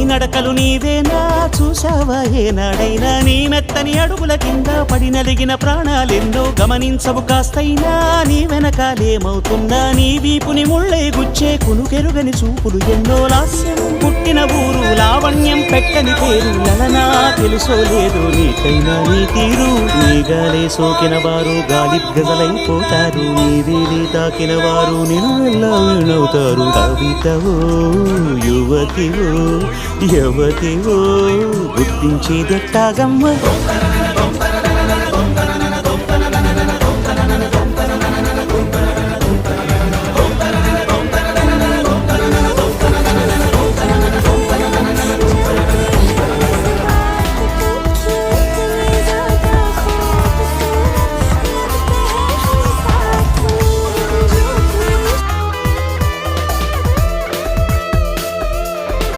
నడకలు నీవేనా చూసావా ఏనాడైనా నీ మెత్తని అడుగుల కింద పడి నలిగిన ప్రాణాలెన్నో గమనించవు కాస్తైనా నీ వెనకాలేమవుతున్నా నీ వీపుని ముళ్ళే గుచ్చే కునుకెరుగని చూపులు ఎన్నో లాస్యం పుట్టిన ఊరు లావణ్యం పెట్టని పేరు లలనా తెలుసో లేదో నీకైనా నీ తీరు నీ గాలే సోకిన వారు గాలి గజలైపోతారు నీ వీధి తాకిన వారు నిన్ను ఎలా వినవుతారు కవితవో యువతివో యవతివో గుర్తించేదెట్టాగమ్మ